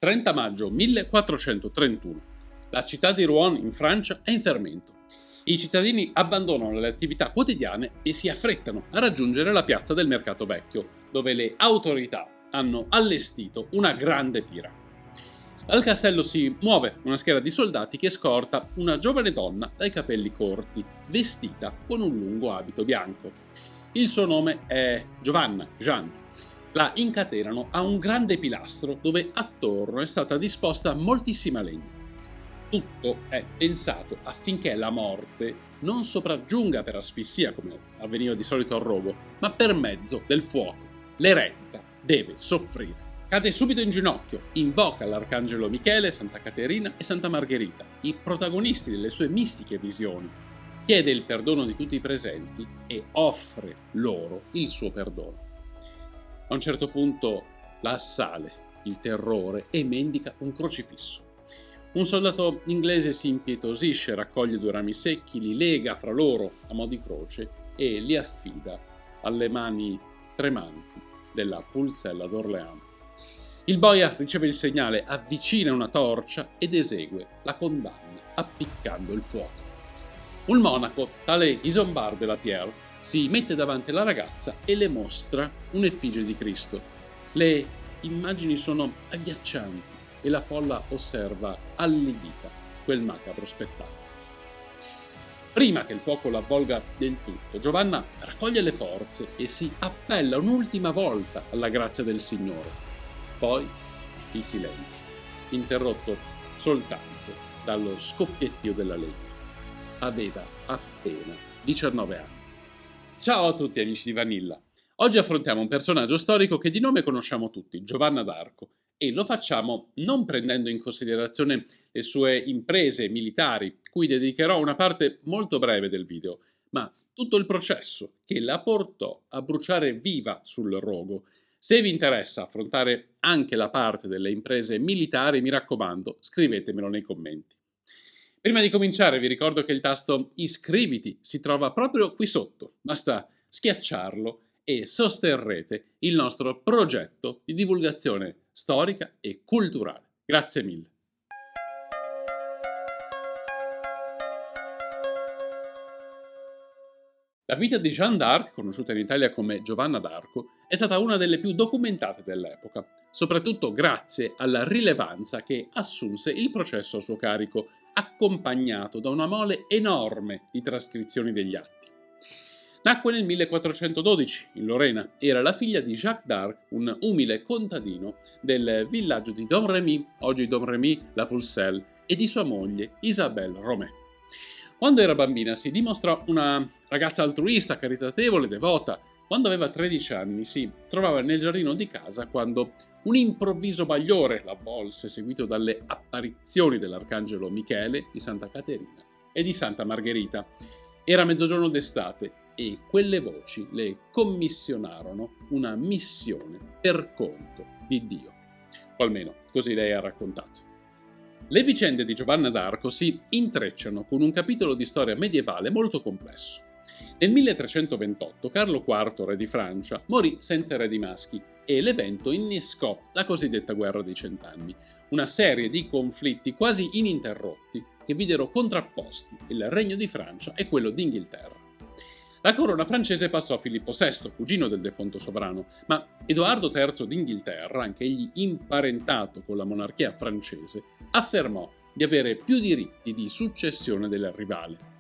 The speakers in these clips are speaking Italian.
30 maggio 1431. La città di Rouen in Francia è in fermento. I cittadini abbandonano le attività quotidiane e si affrettano a raggiungere la piazza del Mercato Vecchio, dove le autorità hanno allestito una grande pira. Dal castello si muove una schiera di soldati che scorta una giovane donna dai capelli corti, vestita con un lungo abito bianco. Il suo nome è Giovanna, Jeanne. La incatenano a un grande pilastro dove attorno è stata disposta moltissima legna. Tutto è pensato affinché la morte non sopraggiunga per asfissia, come avveniva di solito al rogo, ma per mezzo del fuoco. L'eretica deve soffrire. Cade subito in ginocchio, invoca l'arcangelo Michele, Santa Caterina e Santa Margherita, i protagonisti delle sue mistiche visioni. Chiede il perdono di tutti i presenti e offre loro il suo perdono. A un certo punto la assale il terrore e mendica un crocifisso. Un soldato inglese si impietosisce, raccoglie due rami secchi, li lega fra loro a mo' di croce e li affida alle mani tremanti della Pulzella d'Orléans. Il boia riceve il segnale, avvicina una torcia ed esegue la condanna appiccando il fuoco. Un monaco, tale Isambard de la Pierre, si mette davanti alla ragazza e le mostra un'effigie di Cristo. Le immagini sono agghiaccianti e la folla osserva allibita quel macabro spettacolo. Prima che il fuoco la avvolga del tutto, Giovanna raccoglie le forze e si appella un'ultima volta alla grazia del Signore. Poi il silenzio, interrotto soltanto dallo scoppiettio della legna. Aveva appena 19 anni. Ciao a tutti amici di Vanilla. Oggi affrontiamo un personaggio storico che di nome conosciamo tutti, Giovanna d'Arco, e lo facciamo non prendendo in considerazione le sue imprese militari, cui dedicherò una parte molto breve del video, ma tutto il processo che la portò a bruciare viva sul rogo. Se vi interessa affrontare anche la parte delle imprese militari, mi raccomando, scrivetemelo nei commenti. Prima di cominciare vi ricordo che il tasto iscriviti si trova proprio qui sotto, basta schiacciarlo e sosterrete il nostro progetto di divulgazione storica e culturale. Grazie mille. La vita di Jeanne d'Arc, conosciuta in Italia come Giovanna d'Arco, è stata una delle più documentate dell'epoca, soprattutto grazie alla rilevanza che assunse il processo a suo carico, accompagnato da una mole enorme di trascrizioni degli atti. Nacque nel 1412 in Lorena, era la figlia di Jacques d'Arc, un umile contadino del villaggio di Domremy, oggi Domremy-la-Pucelle, e di sua moglie Isabelle Romé. Quando era bambina si dimostrò una ragazza altruista, caritatevole, devota. Quando aveva 13 anni si trovava nel giardino di casa quando un improvviso bagliore la avvolse, seguito dalle apparizioni dell'arcangelo Michele, di Santa Caterina e di Santa Margherita. Era mezzogiorno d'estate e quelle voci le commissionarono una missione per conto di Dio. O almeno così lei ha raccontato. Le vicende di Giovanna d'Arco si intrecciano con un capitolo di storia medievale molto complesso. Nel 1328 Carlo IV, re di Francia, morì senza eredi maschi e l'evento innescò la cosiddetta guerra dei Cent'anni, una serie di conflitti quasi ininterrotti che videro contrapposti il regno di Francia e quello d'Inghilterra. La corona francese passò a Filippo VI, cugino del defunto sovrano, ma Edoardo III d'Inghilterra, anch'egli imparentato con la monarchia francese, affermò di avere più diritti di successione del rivale.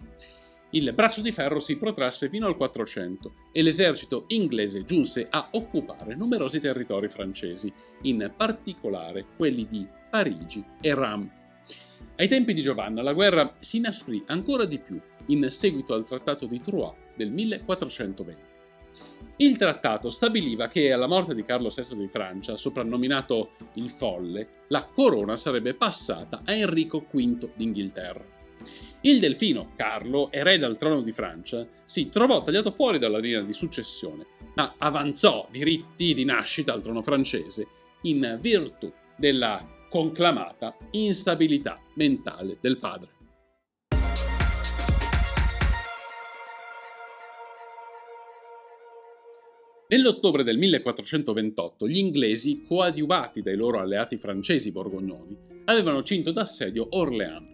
Il braccio di ferro si protrasse fino al 400 e l'esercito inglese giunse a occupare numerosi territori francesi, in particolare quelli di Parigi e Reims. Ai tempi di Giovanna la guerra si inasprì ancora di più in seguito al trattato di Troyes del 1420. Il trattato stabiliva che alla morte di Carlo VI di Francia, soprannominato il Folle, la corona sarebbe passata a Enrico V d'Inghilterra. Il delfino, Carlo, erede al trono di Francia, si trovò tagliato fuori dalla linea di successione, ma avanzò diritti di nascita al trono francese in virtù della conclamata instabilità mentale del padre. Nell'ottobre del 1428 gli inglesi, coadiuvati dai loro alleati francesi borgognoni, avevano cinto d'assedio Orléans.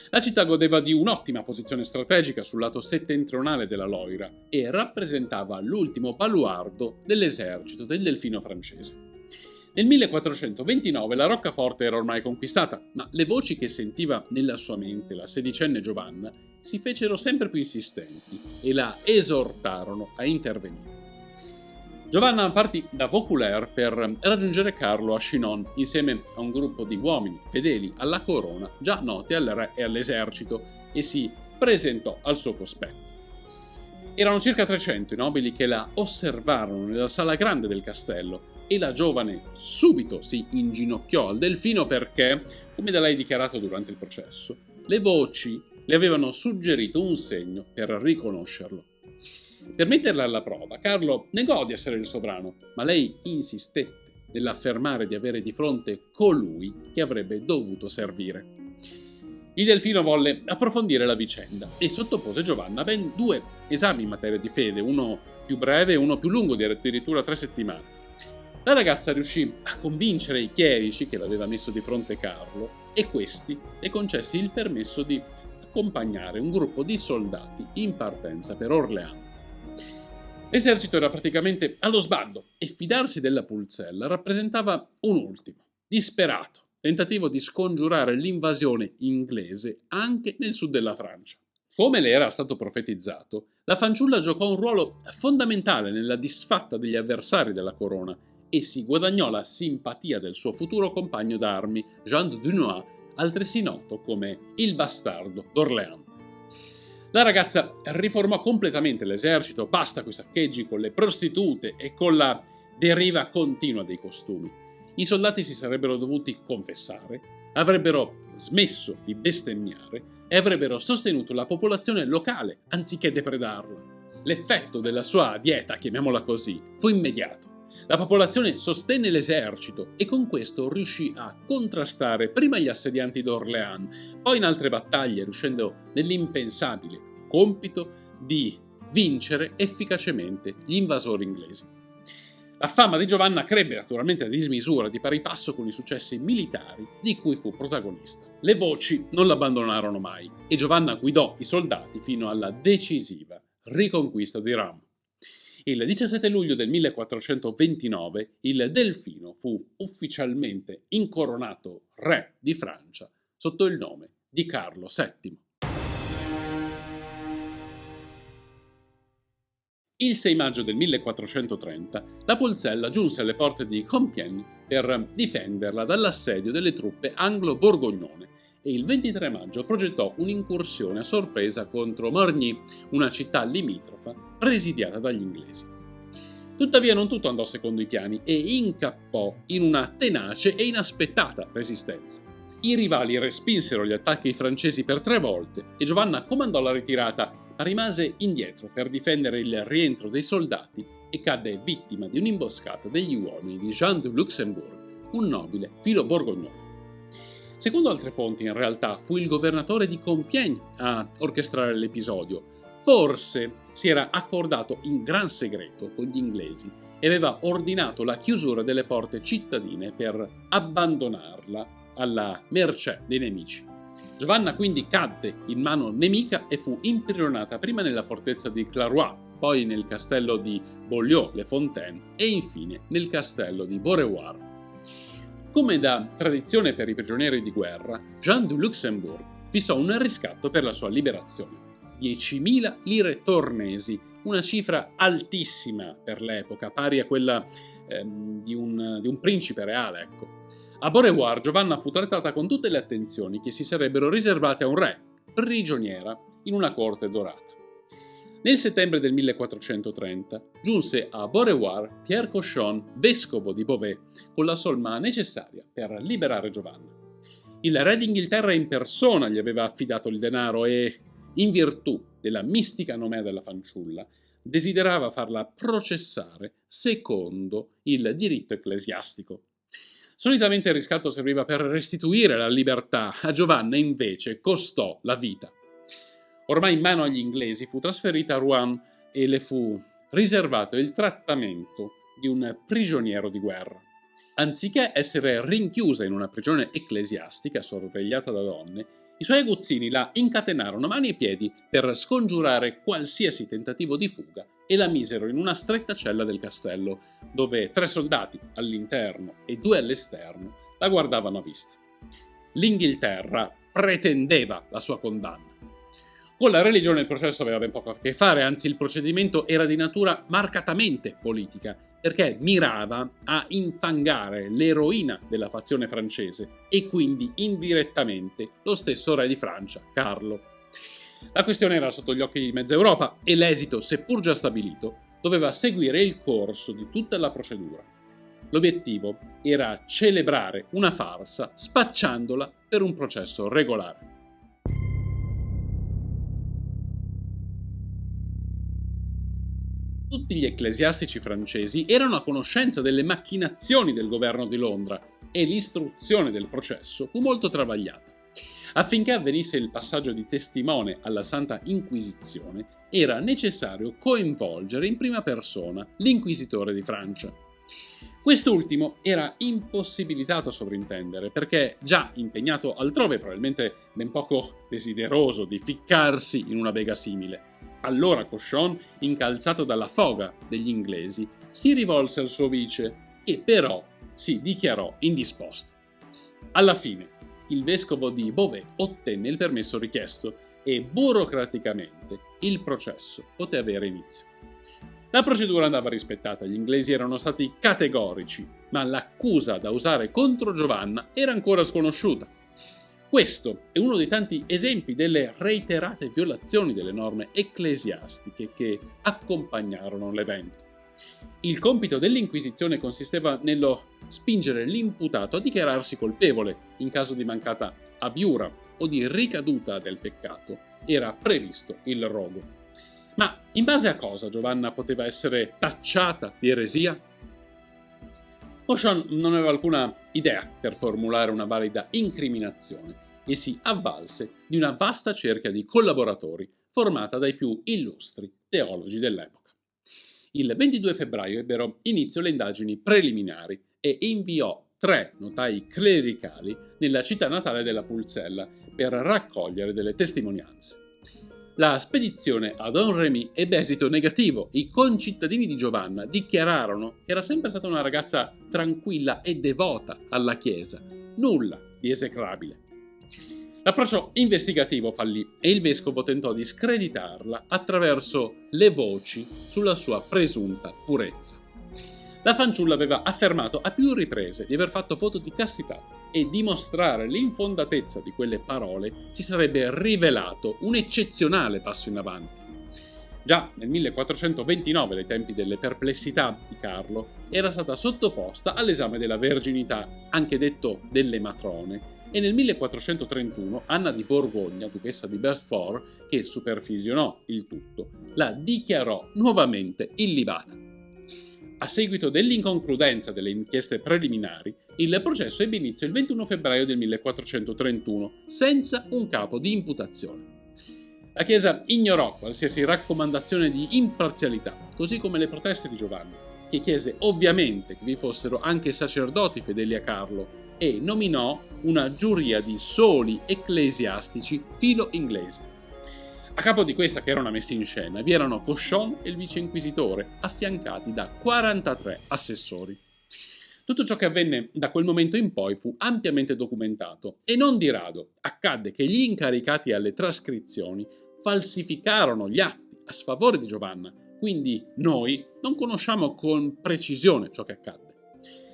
La città godeva di un'ottima posizione strategica sul lato settentrionale della Loira e rappresentava l'ultimo baluardo dell'esercito del Delfino francese. Nel 1429 la roccaforte era ormai conquistata, ma le voci che sentiva nella sua mente la sedicenne Giovanna si fecero sempre più insistenti e la esortarono a intervenire. Giovanna partì da Vaucouleurs per raggiungere Carlo a Chinon insieme a un gruppo di uomini fedeli alla corona già noti al re e all'esercito e si presentò al suo cospetto. Erano circa 300 i nobili che la osservarono nella sala grande del castello e la giovane subito si inginocchiò al Delfino perché, come da lei dichiarato durante il processo, le voci le avevano suggerito un segno per riconoscerlo. Per metterla alla prova, Carlo negò di essere il sovrano, ma lei insistette nell'affermare di avere di fronte colui che avrebbe dovuto servire. Il Delfino volle approfondire la vicenda e sottopose Giovanna a ben 2 esami in materia di fede, uno più breve e uno più lungo, di addirittura 3 settimane. La ragazza riuscì a convincere i chierici che l'aveva messo di fronte Carlo e questi le concesse il permesso di accompagnare un gruppo di soldati in partenza per Orléans. L'esercito era praticamente allo sbando e fidarsi della Pulzella rappresentava un ultimo, disperato tentativo di scongiurare l'invasione inglese anche nel sud della Francia. Come le era stato profetizzato, la fanciulla giocò un ruolo fondamentale nella disfatta degli avversari della corona e si guadagnò la simpatia del suo futuro compagno d'armi, Jean de Dunois, altresì noto come il bastardo d'Orléans. La ragazza riformò completamente l'esercito, basta coi saccheggi con le prostitute e con la deriva continua dei costumi. I soldati si sarebbero dovuti confessare, avrebbero smesso di bestemmiare e avrebbero sostenuto la popolazione locale anziché depredarla. L'effetto della sua dieta, chiamiamola così, fu immediato. La popolazione sostenne l'esercito e con questo riuscì a contrastare prima gli assedianti d'Orléans, poi in altre battaglie, riuscendo nell'impensabile compito di vincere efficacemente gli invasori inglesi. La fama di Giovanna crebbe naturalmente a dismisura, di pari passo con i successi militari di cui fu protagonista. Le voci non l'abbandonarono mai e Giovanna guidò i soldati fino alla decisiva riconquista di Reims. Il 17 luglio del 1429 il Delfino fu ufficialmente incoronato re di Francia sotto il nome di Carlo VII. Il 6 maggio del 1430 la Pulzella giunse alle porte di Compiègne per difenderla dall'assedio delle truppe anglo-borgognone e il 23 maggio progettò un'incursione a sorpresa contro Morgny, una città limitrofa presidiata dagli inglesi. Tuttavia non tutto andò secondo i piani e incappò in una tenace e inaspettata resistenza. I rivali respinsero gli attacchi francesi per 3 volte e Giovanna comandò la ritirata, ma rimase indietro per difendere il rientro dei soldati e cadde vittima di un'imboscata degli uomini di Jean de Luxembourg, un nobile filo-borgognone. Secondo altre fonti, in realtà, fu il governatore di Compiègne a orchestrare l'episodio. Forse si era accordato in gran segreto con gli inglesi e aveva ordinato la chiusura delle porte cittadine per abbandonarla alla mercé dei nemici. Giovanna quindi cadde in mano nemica e fu imprigionata prima nella fortezza di Clairoix, poi nel castello di Beaulieu-les-Fontaines e infine nel castello di Beaurevoir. Come da tradizione per i prigionieri di guerra, Jean de Luxembourg fissò un riscatto per la sua liberazione. 10.000 lire tornesi, una cifra altissima per l'epoca, pari a quella di un principe reale, ecco. A Beaurevoir Giovanna fu trattata con tutte le attenzioni che si sarebbero riservate a un re, prigioniera in una corte dorata. Nel settembre del 1430 giunse a Beaurevoir Pierre Cochon, vescovo di Beauvais, con la somma necessaria per liberare Giovanna. Il re d'Inghilterra in persona gli aveva affidato il denaro e, in virtù della mistica nomea della fanciulla, desiderava farla processare secondo il diritto ecclesiastico. Solitamente il riscatto serviva per restituire la libertà, a Giovanna invece costò la vita. Ormai in mano agli inglesi fu trasferita a Rouen e le fu riservato il trattamento di un prigioniero di guerra. Anziché essere rinchiusa in una prigione ecclesiastica sorvegliata da donne, i suoi aguzzini la incatenarono a mani e piedi per scongiurare qualsiasi tentativo di fuga e la misero in una stretta cella del castello, dove 3 soldati all'interno e 2 all'esterno la guardavano a vista. L'Inghilterra pretendeva la sua condanna. Con la religione il processo aveva ben poco a che fare, anzi il procedimento era di natura marcatamente politica, perché mirava a infangare l'eroina della fazione francese e quindi indirettamente lo stesso re di Francia, Carlo. La questione era sotto gli occhi di mezza Europa e l'esito, seppur già stabilito, doveva seguire il corso di tutta la procedura. L'obiettivo era celebrare una farsa spacciandola per un processo regolare. Tutti gli ecclesiastici francesi erano a conoscenza delle macchinazioni del governo di Londra e l'istruzione del processo fu molto travagliata. Affinché avvenisse il passaggio di testimone alla Santa Inquisizione, era necessario coinvolgere in prima persona l'inquisitore di Francia. Quest'ultimo era impossibilitato a sovrintendere perché, già impegnato altrove, probabilmente ben poco desideroso di ficcarsi in una bega simile. Allora Cauchon, incalzato dalla foga degli inglesi, si rivolse al suo vice, che però si dichiarò indisposto. Alla fine, il vescovo di Beauvais ottenne il permesso richiesto e burocraticamente il processo poté avere inizio. La procedura andava rispettata, gli inglesi erano stati categorici, ma l'accusa da usare contro Giovanna era ancora sconosciuta. Questo è uno dei tanti esempi delle reiterate violazioni delle norme ecclesiastiche che accompagnarono l'evento. Il compito dell'Inquisizione consisteva nello spingere l'imputato a dichiararsi colpevole in caso di mancata abiura o di ricaduta del peccato. Era previsto il rogo. Ma in base a cosa Giovanna poteva essere tacciata di eresia? Cauchon non aveva alcuna idea per formulare una valida incriminazione e si avvalse di una vasta cerchia di collaboratori formata dai più illustri teologi dell'epoca. Il 22 febbraio ebbero inizio le indagini preliminari e inviò 3 notai clericali nella città natale della Pulzella per raccogliere delle testimonianze. La spedizione a Don Remy ebbe esito negativo. I concittadini di Giovanna dichiararono che era sempre stata una ragazza tranquilla e devota alla Chiesa, nulla di esecrabile. L'approccio investigativo fallì e il vescovo tentò di screditarla attraverso le voci sulla sua presunta purezza. La fanciulla aveva affermato a più riprese di aver fatto voto di castità e dimostrare l'infondatezza di quelle parole si sarebbe rivelato un eccezionale passo in avanti. Già nel 1429, ai tempi delle perplessità di Carlo, era stata sottoposta all'esame della verginità, anche detto delle matrone, e nel 1431 Anna di Borgogna, duchessa di Beaufort, che supervisionò il tutto, la dichiarò nuovamente illibata. A seguito dell'inconcludenza delle inchieste preliminari, il processo ebbe inizio il 21 febbraio del 1431, senza un capo di imputazione. La Chiesa ignorò qualsiasi raccomandazione di imparzialità, così come le proteste di Giovanni, che chiese ovviamente che vi fossero anche sacerdoti fedeli a Carlo e nominò una giuria di soli ecclesiastici filo-inglesi. A capo di questa, che era una messa in scena, vi erano Cauchon e il vice inquisitore, affiancati da 43 assessori. Tutto ciò che avvenne da quel momento in poi fu ampiamente documentato e non di rado accadde che gli incaricati alle trascrizioni falsificarono gli atti a sfavore di Giovanna, quindi noi non conosciamo con precisione ciò che accadde.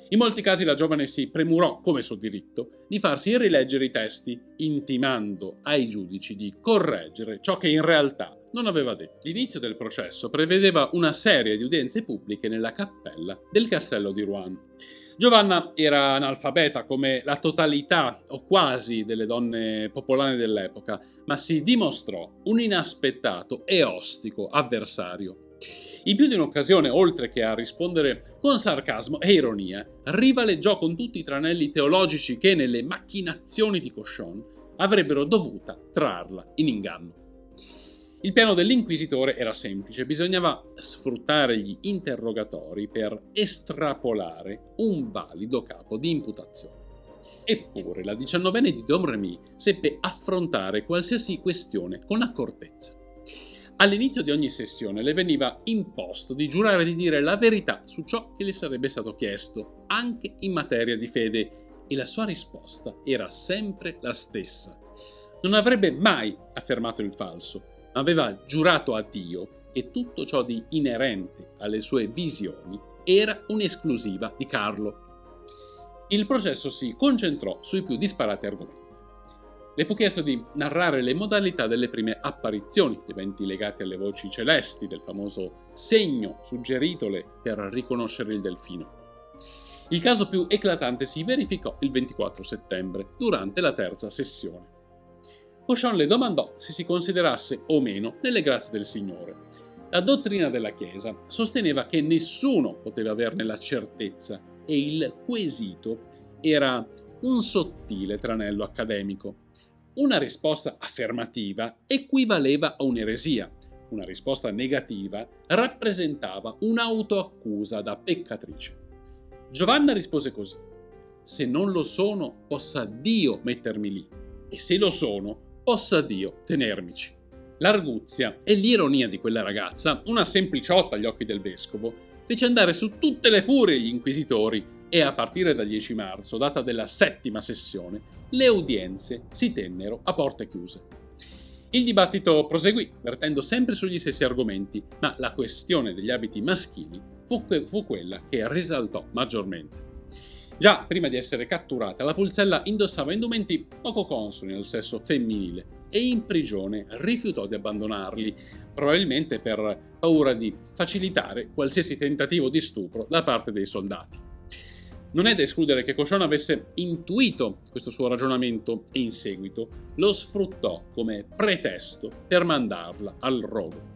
In molti casi la giovane si premurò, come suo diritto, di farsi rileggere i testi, intimando ai giudici di correggere ciò che in realtà non aveva detto. L'inizio del processo prevedeva una serie di udienze pubbliche nella cappella del castello di Rouen. Giovanna era analfabeta come la totalità o quasi delle donne popolane dell'epoca, ma si dimostrò un inaspettato e ostico avversario. In più di un'occasione, oltre che a rispondere con sarcasmo e ironia, rivaleggiò con tutti i tranelli teologici che nelle macchinazioni di Cauchon avrebbero dovuta trarla in inganno. Il piano dell'inquisitore era semplice, bisognava sfruttare gli interrogatori per estrapolare un valido capo di imputazione. Eppure la 19enne di Domremy seppe affrontare qualsiasi questione con accortezza. All'inizio di ogni sessione le veniva imposto di giurare di dire la verità su ciò che le sarebbe stato chiesto, anche in materia di fede, e la sua risposta era sempre la stessa. Non avrebbe mai affermato il falso, ma aveva giurato a Dio che tutto ciò di inerente alle sue visioni era un'esclusiva di Carlo. Il processo si concentrò sui più disparati argomenti. Le fu chiesto di narrare le modalità delle prime apparizioni, gli eventi legati alle voci celesti, del famoso segno suggeritole per riconoscere il delfino. Il caso più eclatante si verificò il 24 settembre, durante la terza sessione. Cochon le domandò se si considerasse o meno nelle grazie del Signore. La dottrina della Chiesa sosteneva che nessuno poteva averne la certezza e il quesito era un sottile tranello accademico. Una risposta affermativa equivaleva a un'eresia, una risposta negativa rappresentava un'autoaccusa da peccatrice. Giovanna rispose così: se non lo sono, possa Dio mettermi lì, e se lo sono, possa Dio tenermici. L'arguzia e l'ironia di quella ragazza, una sempliciotta agli occhi del vescovo, fece andare su tutte le furie gli inquisitori e a partire dal 10 marzo, data della settima sessione, le udienze si tennero a porte chiuse. Il dibattito proseguì, vertendo sempre sugli stessi argomenti, ma la questione degli abiti maschili fu quella che risaltò maggiormente. Già prima di essere catturata, la Pulzella indossava indumenti poco consoni al sesso femminile e in prigione rifiutò di abbandonarli, probabilmente per paura di facilitare qualsiasi tentativo di stupro da parte dei soldati. Non è da escludere che Cochon avesse intuito questo suo ragionamento e in seguito lo sfruttò come pretesto per mandarla al rogo.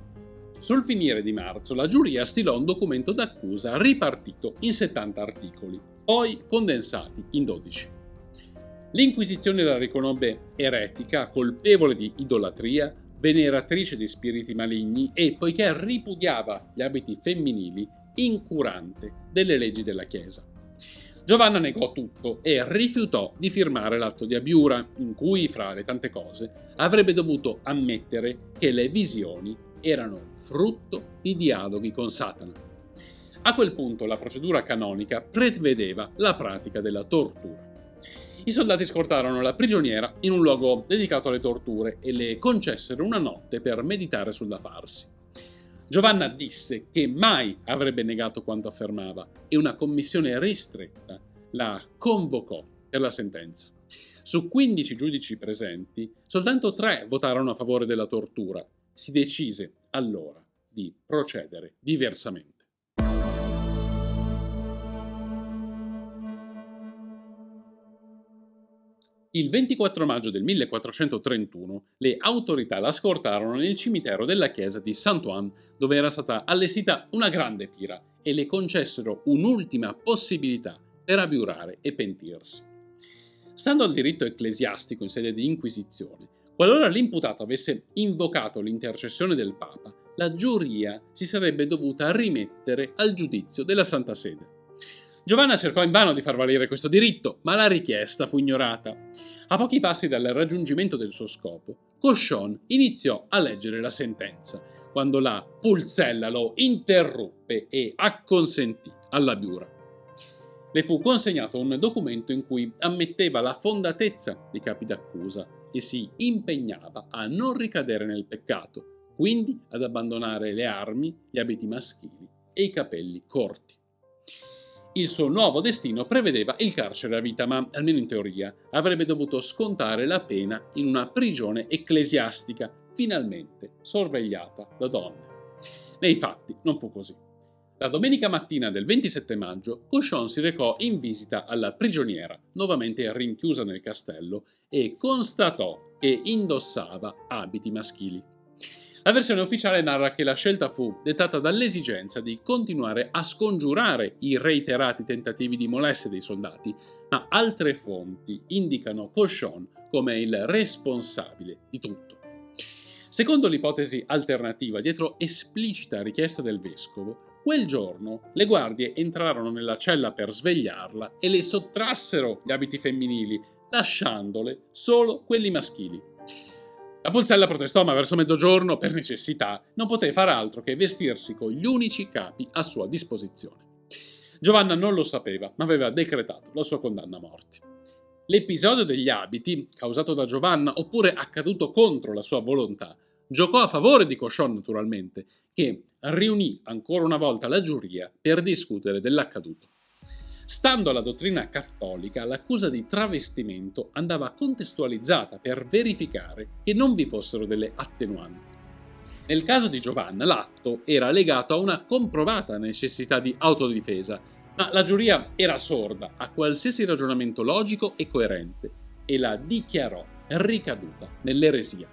Sul finire di marzo la giuria stilò un documento d'accusa ripartito in 70 articoli, poi condensati in 12. L'Inquisizione la riconobbe eretica, colpevole di idolatria, veneratrice di spiriti maligni e, poiché ripudiava gli abiti femminili, incurante delle leggi della Chiesa. Giovanna negò tutto e rifiutò di firmare l'atto di abiura, in cui, fra le tante cose, avrebbe dovuto ammettere che le visioni erano frutto di dialoghi con Satana. A quel punto la procedura canonica prevedeva la pratica della tortura. I soldati scortarono la prigioniera in un luogo dedicato alle torture e le concessero una notte per meditare sul da farsi. Giovanna disse che mai avrebbe negato quanto affermava e una commissione ristretta la convocò per la sentenza. Su 15 giudici presenti, soltanto 3 votarono a favore della tortura. Si decise allora di procedere diversamente. Il 24 maggio del 1431 le autorità la scortarono nel cimitero della chiesa di Saint-Ouen, dove era stata allestita una grande pira, e le concessero un'ultima possibilità per abiurare e pentirsi. Stando al diritto ecclesiastico in sede di inquisizione, qualora l'imputato avesse invocato l'intercessione del Papa, la giuria si sarebbe dovuta rimettere al giudizio della Santa Sede. Giovanna cercò invano di far valere questo diritto, ma la richiesta fu ignorata. A pochi passi dal raggiungimento del suo scopo, Cochon iniziò a leggere la sentenza, quando la Pulzella lo interruppe e acconsentì all'abiura. Le fu consegnato un documento in cui ammetteva la fondatezza dei capi d'accusa e si impegnava a non ricadere nel peccato, quindi ad abbandonare le armi, gli abiti maschili e i capelli corti. Il suo nuovo destino prevedeva il carcere a vita, ma, almeno in teoria, avrebbe dovuto scontare la pena in una prigione ecclesiastica, finalmente sorvegliata da donne. Nei fatti non fu così. La domenica mattina del 27 maggio, Cochon si recò in visita alla prigioniera, nuovamente rinchiusa nel castello, e constatò che indossava abiti maschili. La versione ufficiale narra che la scelta fu dettata dall'esigenza di continuare a scongiurare i reiterati tentativi di molestia dei soldati, ma altre fonti indicano Cochon come il responsabile di tutto. Secondo l'ipotesi alternativa, dietro esplicita richiesta del vescovo, quel giorno le guardie entrarono nella cella per svegliarla e le sottrassero gli abiti femminili, lasciandole solo quelli maschili. La Pulzella protestò, ma verso mezzogiorno, per necessità, non poté far altro che vestirsi con gli unici capi a sua disposizione. Giovanna non lo sapeva, ma aveva decretato la sua condanna a morte. L'episodio degli abiti, causato da Giovanna oppure accaduto contro la sua volontà, giocò a favore di Cochon naturalmente, che riunì ancora una volta la giuria per discutere dell'accaduto. Stando alla dottrina cattolica, l'accusa di travestimento andava contestualizzata per verificare che non vi fossero delle attenuanti. Nel caso di Giovanna, l'atto era legato a una comprovata necessità di autodifesa, ma la giuria era sorda a qualsiasi ragionamento logico e coerente e la dichiarò ricaduta nell'eresia.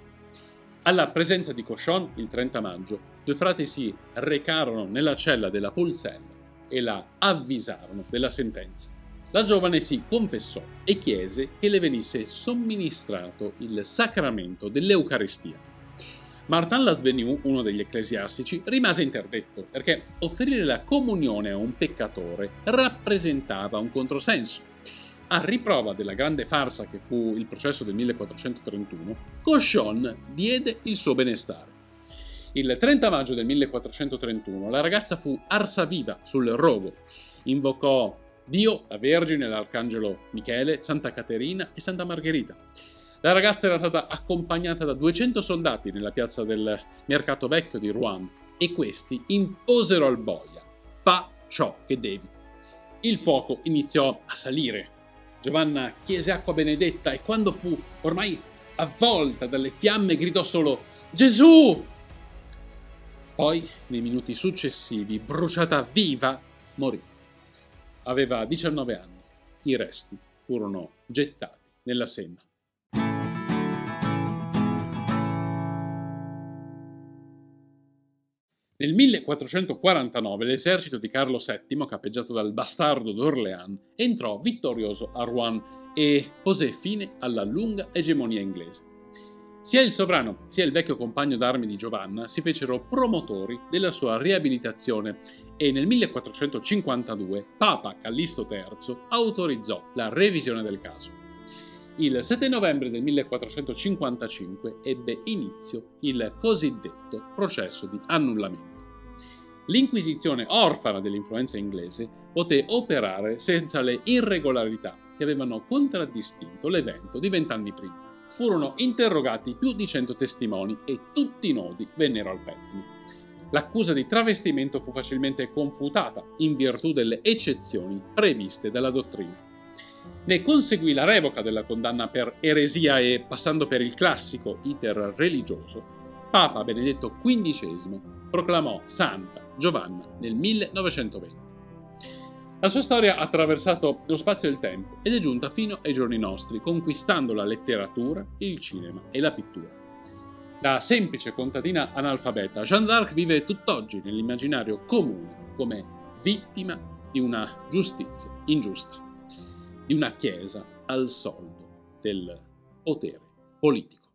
Alla presenza di Cochon, il 30 maggio, due frati si recarono nella cella della Pulzella e la avvisarono della sentenza. La giovane si confessò e chiese che le venisse somministrato il sacramento dell'Eucaristia. Martin Ladvenu, uno degli ecclesiastici, rimase interdetto perché offrire la comunione a un peccatore rappresentava un controsenso. A riprova della grande farsa che fu il processo del 1431, Cochon diede il suo benestare. Il 30 maggio del 1431 la ragazza fu arsa viva sul rogo, invocò Dio, la Vergine, l'Arcangelo Michele, Santa Caterina e Santa Margherita. La ragazza era stata accompagnata da 200 soldati nella piazza del Mercato Vecchio di Rouen e questi imposero al boia: fa ciò che devi. Il fuoco iniziò a salire. Giovanna chiese acqua benedetta e quando fu ormai avvolta dalle fiamme gridò solo Gesù! Poi, nei minuti successivi, bruciata viva, morì. Aveva 19 anni. I resti furono gettati nella Senna. Nel 1449 l'esercito di Carlo VII, capeggiato dal bastardo d'Orléans, entrò vittorioso a Rouen e pose fine alla lunga egemonia inglese. Sia il sovrano sia il vecchio compagno d'armi di Giovanna si fecero promotori della sua riabilitazione e nel 1452 Papa Callisto III autorizzò la revisione del caso. Il 7 novembre del 1455 ebbe inizio il cosiddetto processo di annullamento. L'Inquisizione, orfana dell'influenza inglese, poté operare senza le irregolarità che avevano contraddistinto l'evento di 20 anni prima. Furono interrogati più di 100 testimoni e tutti i nodi vennero al pettine. L'accusa di travestimento fu facilmente confutata in virtù delle eccezioni previste dalla dottrina. Ne conseguì la revoca della condanna per eresia e, passando per il classico iter religioso, Papa Benedetto XV proclamò santa Giovanna nel 1920. La sua storia ha attraversato lo spazio e il tempo ed è giunta fino ai giorni nostri, conquistando la letteratura, il cinema e la pittura. Da semplice contadina analfabeta, Jeanne d'Arc vive tutt'oggi nell'immaginario comune come vittima di una giustizia ingiusta, di una chiesa al soldo del potere politico.